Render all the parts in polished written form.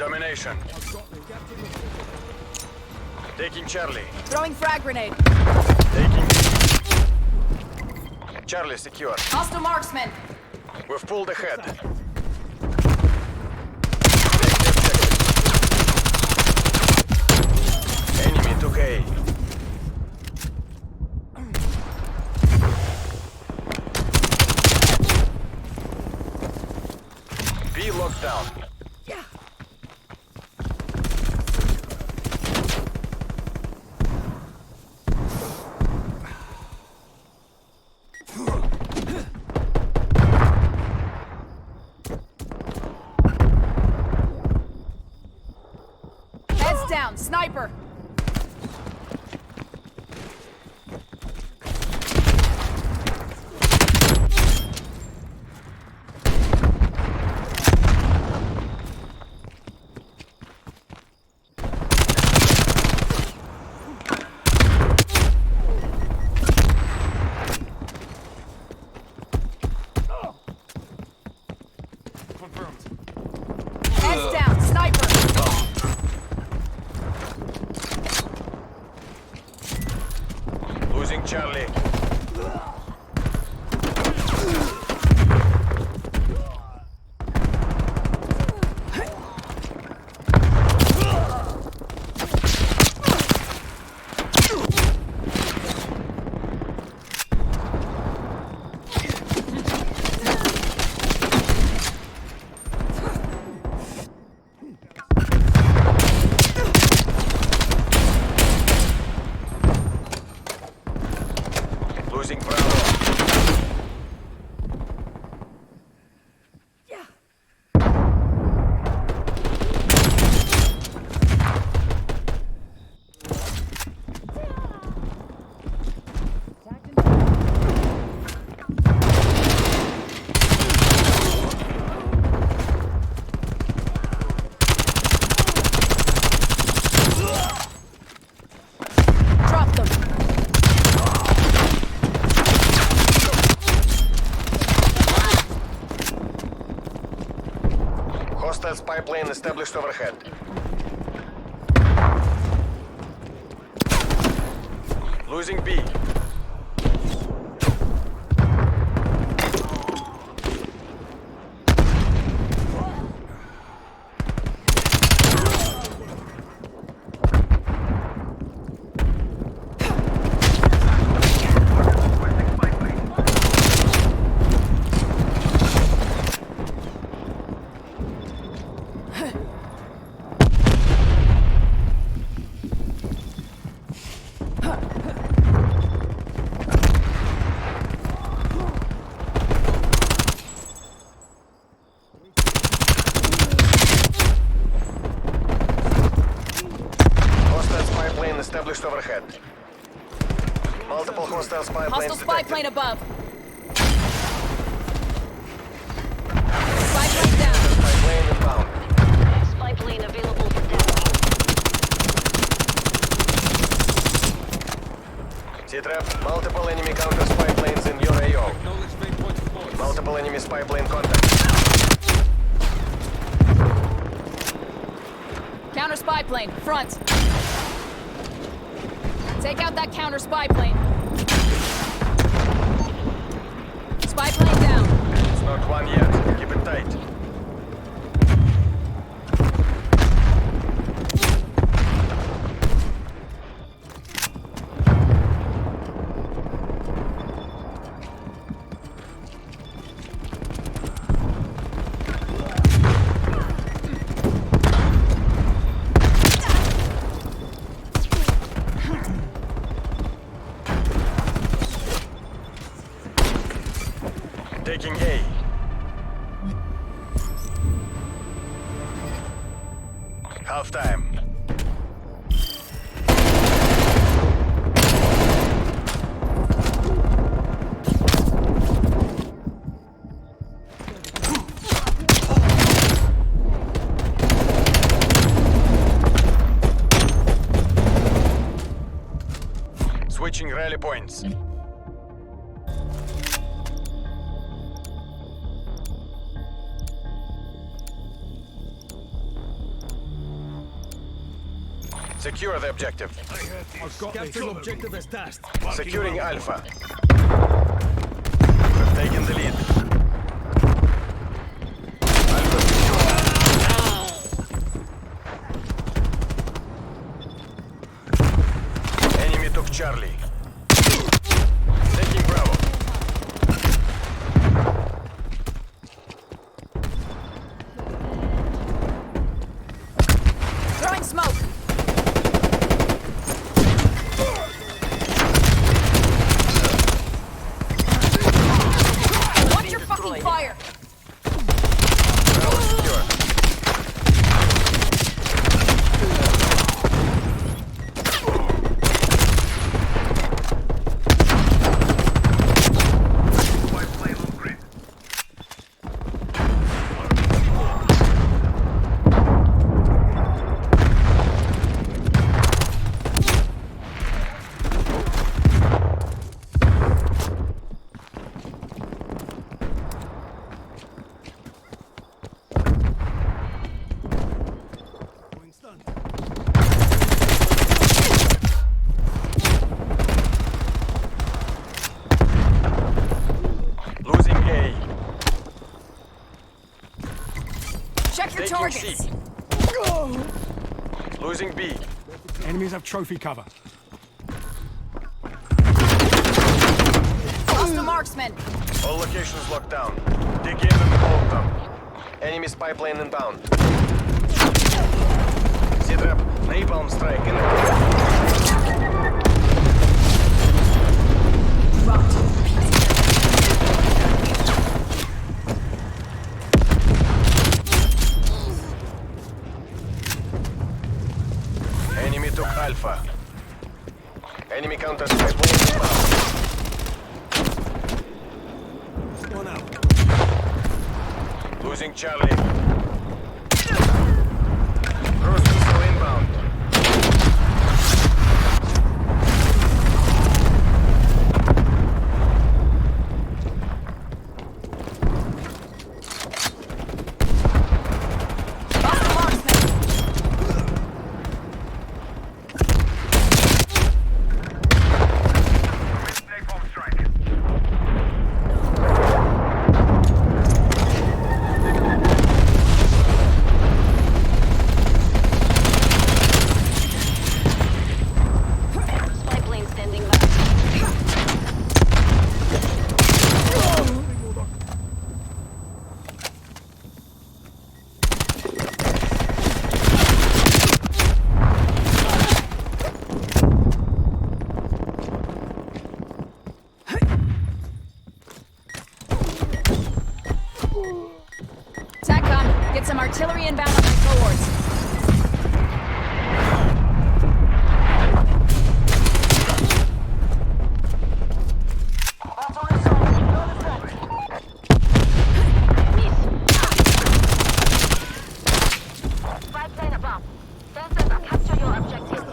Domination. Taking Charlie. Throwing frag grenade. Taking Charlie secure. Hostile marksman. We've pulled ahead. Enemy took A. B locked down. Heads down. Sniper. Heads down. Sniper. Losing Charlie. Losing Bravo. Drop them. Hostile spy plane established overhead. Losing B. Hostile spy plane established overhead. Multiple hostile spy planes Hostile spy detected. plane above. Spy plane down. Spy plane inbound. Spy plane available for down. T-trap. Multiple enemy counter spy planes in your AO. Multiple enemy spy plane contact. Counter spy plane. Front. Take out that counter spy plane. Spy plane down. It's not one yet. Keep it tight. Taking A. Half time. Switching rally points. Secure the objective. I've got this. Objective is tasked. Securing Alpha. We've taken the lead. Alpha secure. Enemy took Charlie. Taking Bravo. Throwing smoke. Watch your fucking fire. Bravo secure. Losing A. Check your Taking targets. C. Losing B. Enemies have trophy cover. Lost a marksman. All locations locked down. Dig in and hold them. Enemy spy plane inbound. Z-trap, napalm strike inbound. Enemy took Alpha. Enemy counter spy plane inbound. One out. Losing Charlie. Cruise missile inbound. Lost a marksman. Napalm strike. Spy plane standing by. TACCOM, get some artillery inbound on my cohorts. Spy plane above. Sensors, capture your objective.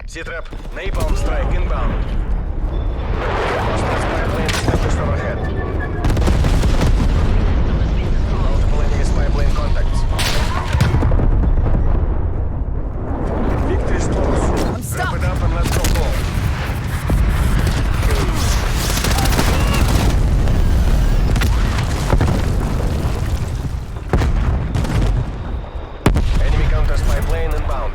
Z-trap, napalm strike inbound. Hostile spy plane established overhead. Multiple enemy spy plane contacts. Victory's close. I'm stuck. Wrap it up and let's go home. Enemy counter spy plane inbound.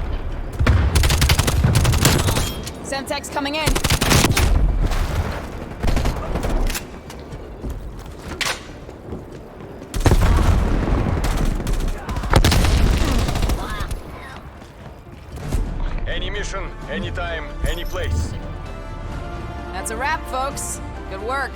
Semtex coming in. Any mission, anytime, any place. That's a wrap, folks. Good work.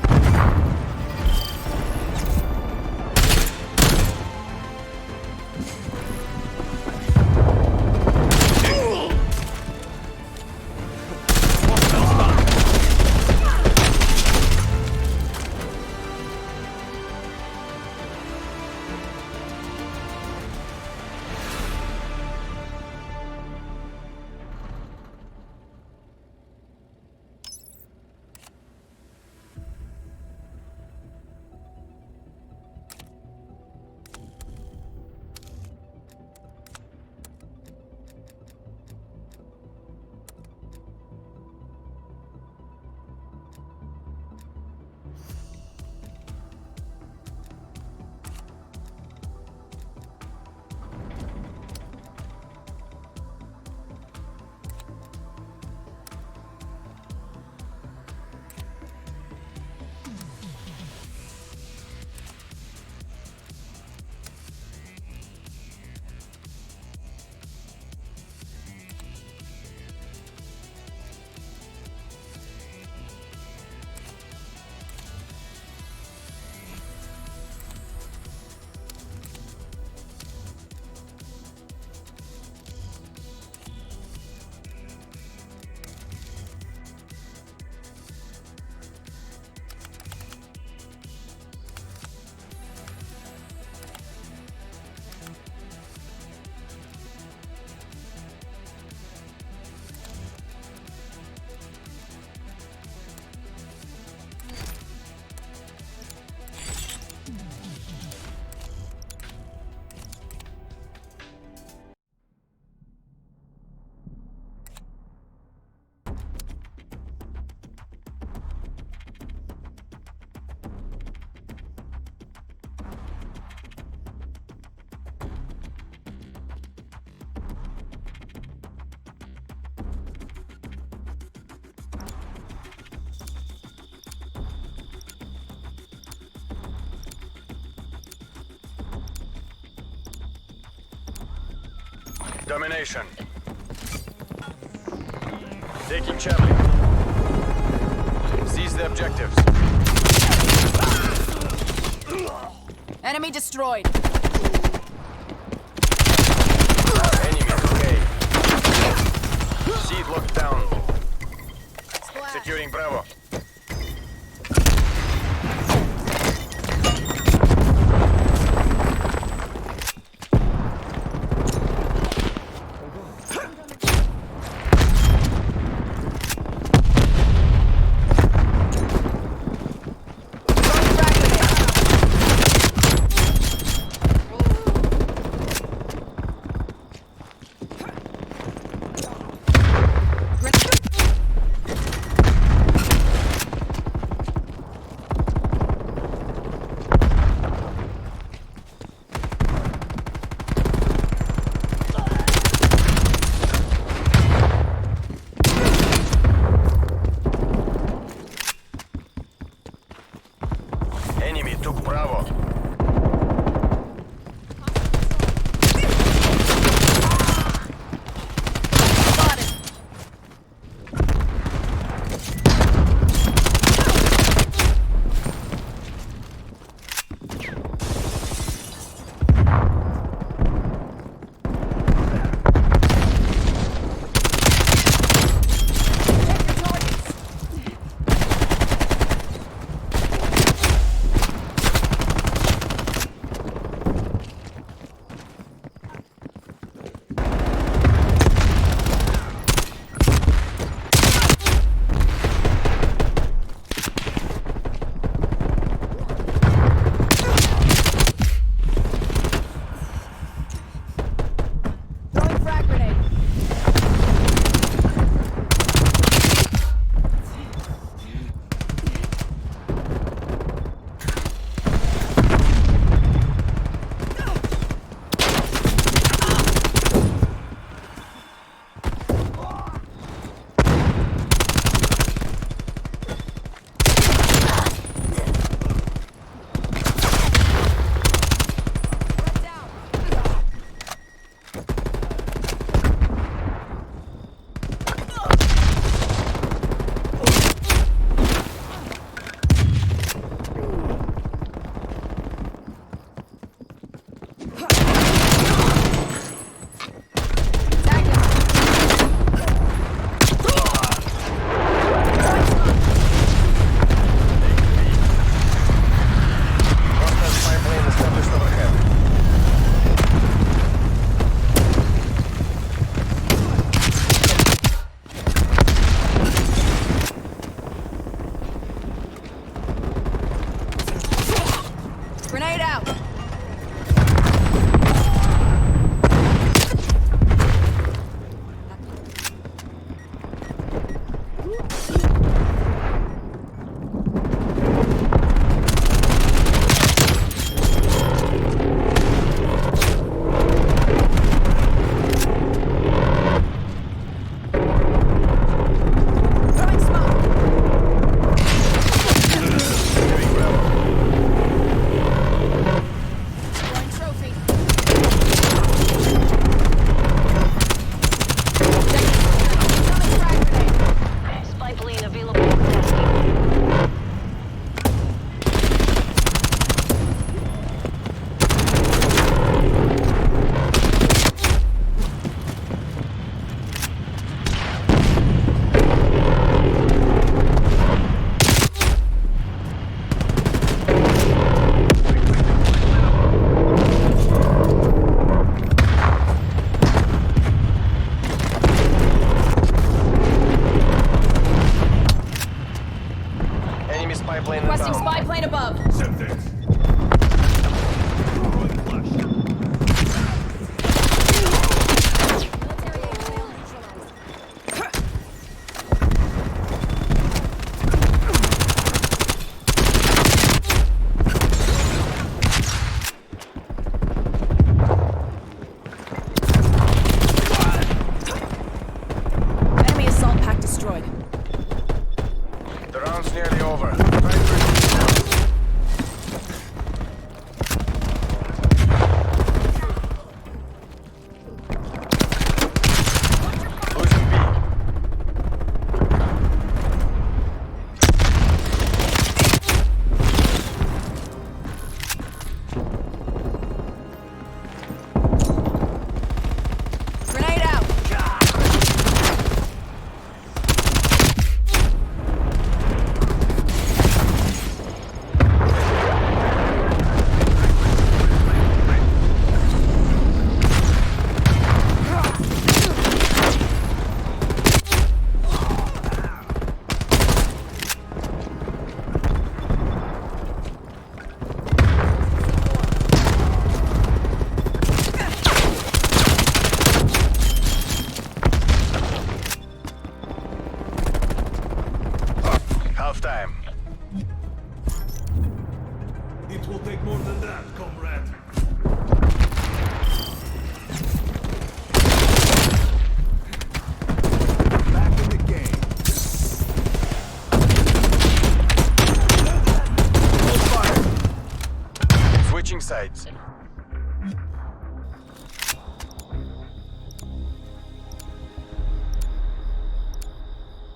Domination. Taking Charlie. Seize the objectives. Enemy destroyed. Enemy 2K. Seed locked down. Splash. Securing Bravo.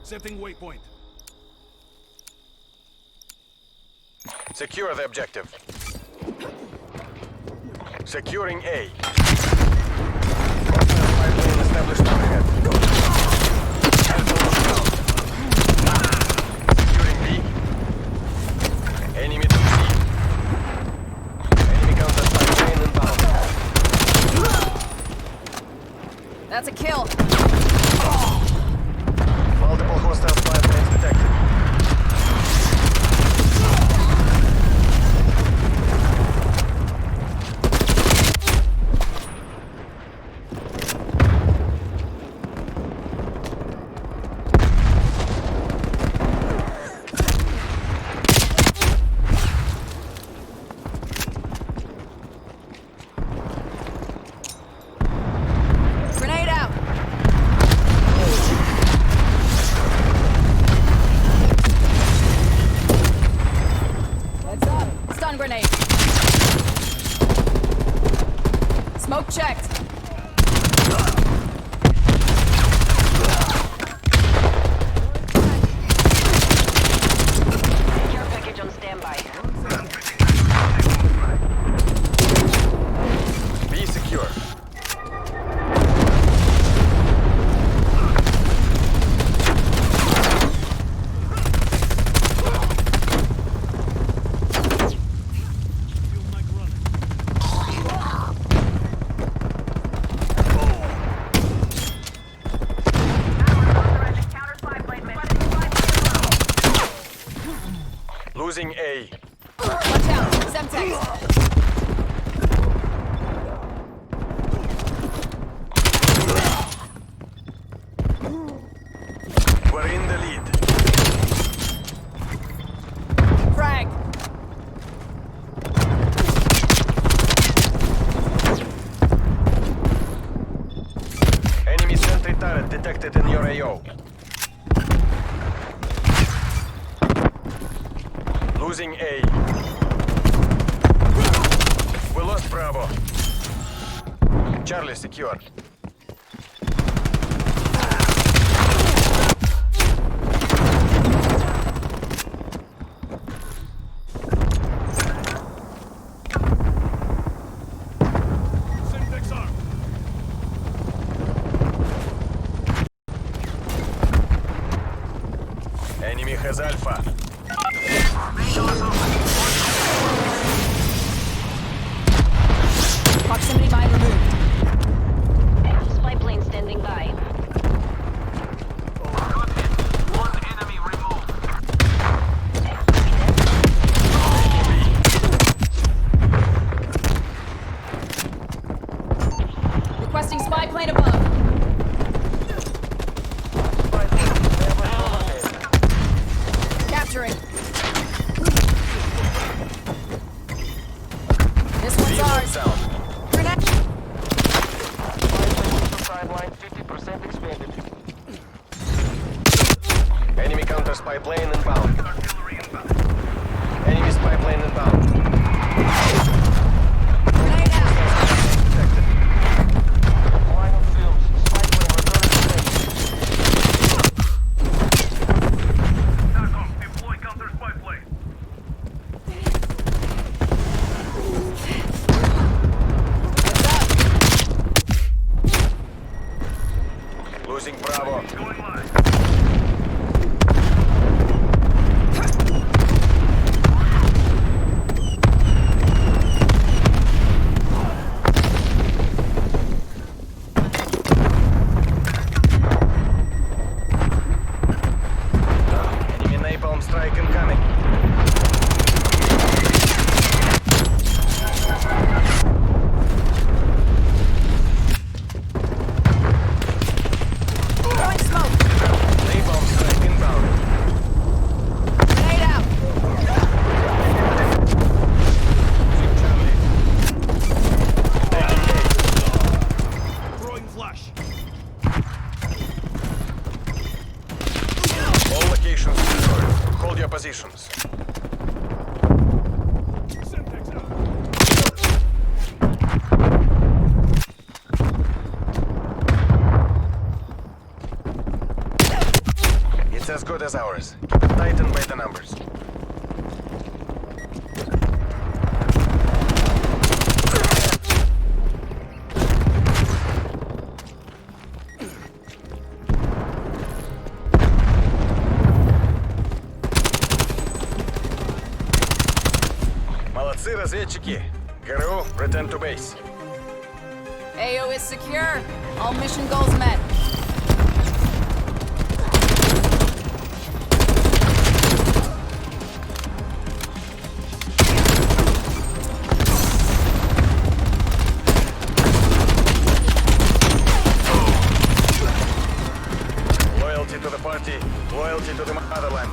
Setting waypoint. Secure the objective. Securing A. Hostile spy plane established overhead. Alpha locked down. Securing B. Enemy to C. Enemy counter spy plane inbound. That's a kill. Multiple hostile spy planes detected. Grenade out. Heads up. Stun grenade. Smoke checked. Care package on standby. Be secure. Fuel mic running. Counter spy plane mission. Losing A. Watch out. Semtex. We're in the lead. Frag. Enemy sentry turret detected in your AO. Losing A. We lost Bravo. Charlie secure. Syntax arm. Enemy has Alpha. Proximity mine removed. Spy plane standing by. One enemy removed. Requesting spy plane above. Capturing. This one's ours. Down. Grenade. Sideline 50% expanded. Enemy counter spy plane inbound. Enemy spy plane inbound. Grenade out. Detected. Line of films. Spy plane returning to base. Deploy counter spy plane. Losing Bravo. Going live. Enemy napalm strike incoming. Throwing smoke. Napalm strike inbound. Grenade out. Charlie. Taking A. Throwing flash. All locations secured. Hold your positions. Syntax out. It's good as ours. Keep it tight and by the numbers. Молодцы, разведчики. ГРУ, return to base. AO is secure. All mission goals met. Loyalty to the party, loyalty to the motherland.